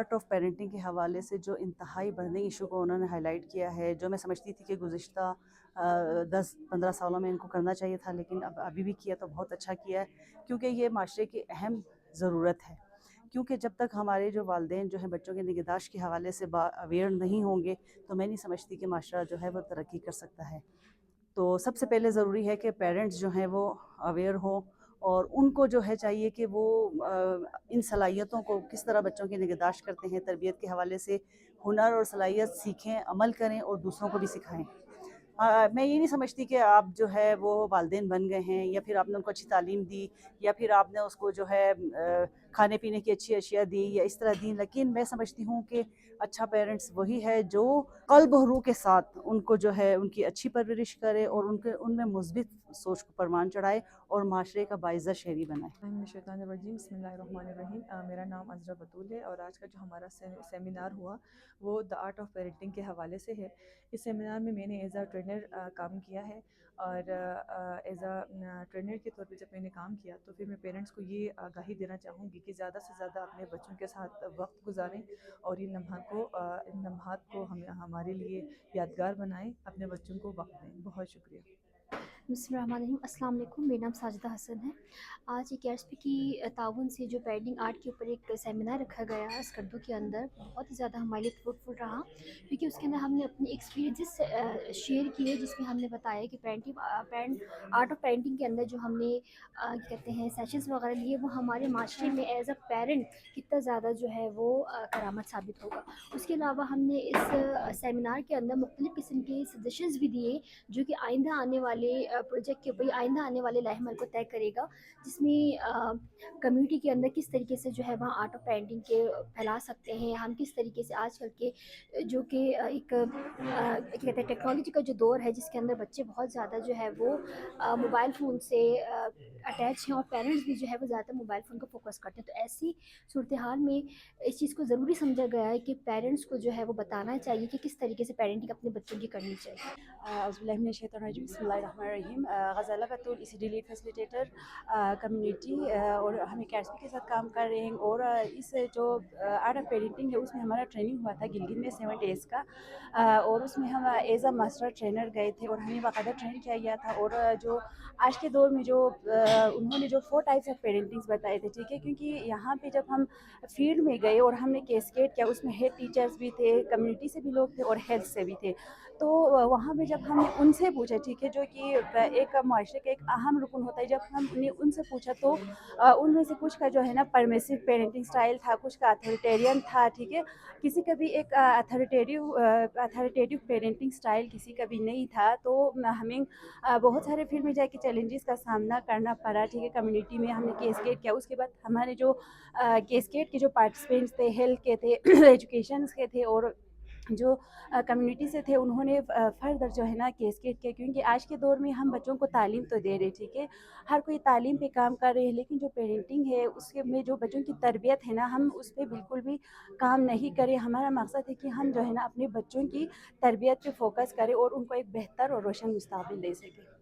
Art of parenting کے حوالے سے جو انتہائی برننگ ایشو کو انہوں نے ہائی لائٹ کیا ہے، جو میں سمجھتی تھی کہ گزشتہ 10-15 سالوں میں ان کو کرنا چاہیے تھا، لیکن ابھی بھی کیا تو بہت اچھا کیا ہے، کیونکہ یہ معاشرے کی اہم ضرورت ہے۔ کیونکہ جب تک ہمارے جو والدین جو ہیں بچوں کے نگہداشت کے حوالے سے اویئر نہیں ہوں گے تو میں نہیں سمجھتی کہ معاشرہ جو ہے وہ ترقی کر سکتا ہے۔ تو سب سے پہلے ضروری ہے کہ پیرنٹس جو ہیں وہ اویئر ہوں، اور ان کو جو ہے چاہیے کہ وہ ان صلاحیتوں کو کس طرح بچوں کی نگہداشت کرتے ہیں، تربیت کے حوالے سے ہنر اور صلاحیت سیکھیں، عمل کریں اور دوسروں کو بھی سکھائیں۔ میں یہ نہیں سمجھتی کہ آپ جو ہے وہ والدین بن گئے ہیں یا پھر آپ نے ان کو اچھی تعلیم دی یا پھر آپ نے اس کو جو ہے کھانے پینے کی اچھی اشیاء دی یا اس طرح دی، لیکن میں سمجھتی ہوں کہ اچھا پیرنٹس وہی ہے جو قلب و روح کے ساتھ ان کو جو ہے ان کی اچھی پرورش کرے اور ان میں مثبت سوچ کو پروان چڑھائے اور معاشرے کا باعزہ شہری بنائے۔ الشیطان الرجیم، بسم اللہ الرحمن الرحیم۔ میرا نام عذرا بطول ہے اور آج کا جو ہمارا سیمینار ہوا وہ دا آرٹ آف پیرنٹنگ کے حوالے سے ہے۔ اس سیمینار میں نے ایز اے ٹرینر کام کیا ہے، اور ایز اے ٹرینر کے طور پہ جب میں نے کام کیا تو پھر میں پیرنٹس کو یہ آگاہی دینا چاہوں گی کہ زیادہ سے زیادہ اپنے بچوں کے ساتھ وقت گزاریں اور ان لمحات کو ہمارے لیے یادگار بنائیں، اپنے بچوں کو وقت دیں۔ بہت شکریہ۔ بسم اللہ الرحمن الرحیم۔ السلام علیکم، میرا نام ساجدہ حسن ہے۔ آج ایک ایس پی کی تعاون سے جو پیرنٹنگ آرٹ کے اوپر ایک سیمینار رکھا گیا ہے اسکردو کے اندر، بہت ہی زیادہ ہمارے لیے فروٹفل رہا، کیونکہ اس کے اندر ہم نے اپنی ایکسپیرینسز شیئر کیے، جس میں ہم نے بتایا کہ آرٹ آف پیرنٹنگ کے اندر جو ہم نے کہتے ہیں سیشنز وغیرہ لیے، وہ ہمارے معاشرے میں ایز اے پیرنٹ کتنا زیادہ جو ہے وہ کرامت ثابت ہوگا۔ اس کے علاوہ ہم نے اس سیمینار کے اندر مختلف قسم کے سجیشنز بھی دیے جو کہ آئندہ آنے والے پروجیکٹ کے اوپر آئندہ آنے والے لائحہ عمل کو طے کرے گا، جس میں کمیونٹی کے اندر کس طریقے سے جو ہے وہاں آرٹ آف پینٹنگ کے پھیلا سکتے ہیں، ہم کس طریقے سے آج کل کے جو کہ ایک کہتے ہیں ٹیکنالوجی کا جو دور ہے جس کے اندر بچے بہت زیادہ جو ہے وہ موبائل فون سے اٹیچ ہیں، اور پیرنٹس بھی جو ہے وہ زیادہ موبائل فون کو فوکس کرتے ہیں، تو ایسی صورتحال میں اس چیز کو ضروری سمجھا گیا ہے کہ پیرنٹس کو جو ہے وہ بتانا چاہیے کہ کس طریقے سے پیرنٹنگ اپنے بچوں کی کرنی چاہیے۔ اعوذ باللہ من الشیطان الرجیم، بسم اللہ الرحمن الرحیم۔ غزالہ بطول اسی ڈی لیڈ فیسیلیٹیٹر کمیونٹی، اور ہم ایک ایس پی کے ساتھ کام کر رہے ہیں، اور اس جو آرٹ آف پیرنٹنگ ہے اس میں ہمارا ٹریننگ ہوا تھا گلگت میں 7 ڈیز کا، اور اس میں ہم ایز اے ماسٹر ٹرینر گئے تھے اور ہمیں باقاعدہ ٹرین کیا گیا تھا، اور جو آج کے دور میں جو انہوں نے جو 4 ٹائپس آف پیرنٹنگس بتائے تھے، ٹھیک ہے، کیونکہ یہاں پہ جب ہم فیلڈ میں گئے اور ہم نے کیسکیٹ کیا، اس میں ہیڈ ٹیچرز بھی تھے، کمیونٹی سے بھی لوگ تھے اور ہیلتھ سے بھی تھے، تو وہاں پہ جب ہم نے ان سے پوچھا، ٹھیک ہے، جو کہ ایک معاشرے کا ایک اہم رکن ہوتا ہے، جب ہم نے ان سے پوچھا تو ان میں سے کچھ کا جو ہے نا پرمیسو پیرنٹنگ سٹائل تھا، کچھ کا اتھارٹیرین تھا، ٹھیک ہے، کسی کا بھی ایک اتھارٹیٹیو پیرنٹنگ سٹائل کسی کا بھی نہیں تھا، تو ہمیں بہت سارے فیلڈ میں جا کے چیلنجز کا سامنا کرنا پڑا، ٹھیک ہے۔ کمیونٹی میں ہم نے کیسکیٹ کیا، اس کے بعد ہمارے جو کیسکیٹ کے جو پارٹیسپینٹس تھے، ہیلتھ کے تھے، ایجوکیشنس کے تھے، اور جو کمیونٹی سے تھے، انہوں نے فردر جو ہے نا کیسکیٹ کیا، کیونکہ آج کے دور میں ہم بچوں کو تعلیم تو دے رہے، ٹھیک ہے، ہر کوئی تعلیم پہ کام کر رہے ہیں، لیکن جو پیرنٹنگ ہے اس کے میں جو بچوں کی تربیت ہے نا، ہم اس پہ بالکل بھی کام نہیں کریں۔ ہمارا مقصد ہے کہ ہم جو ہے نا اپنے بچوں کی تربیت پہ فوکس کریں اور ان کو ایک بہتر اور روشن مستقبل دے سکیں۔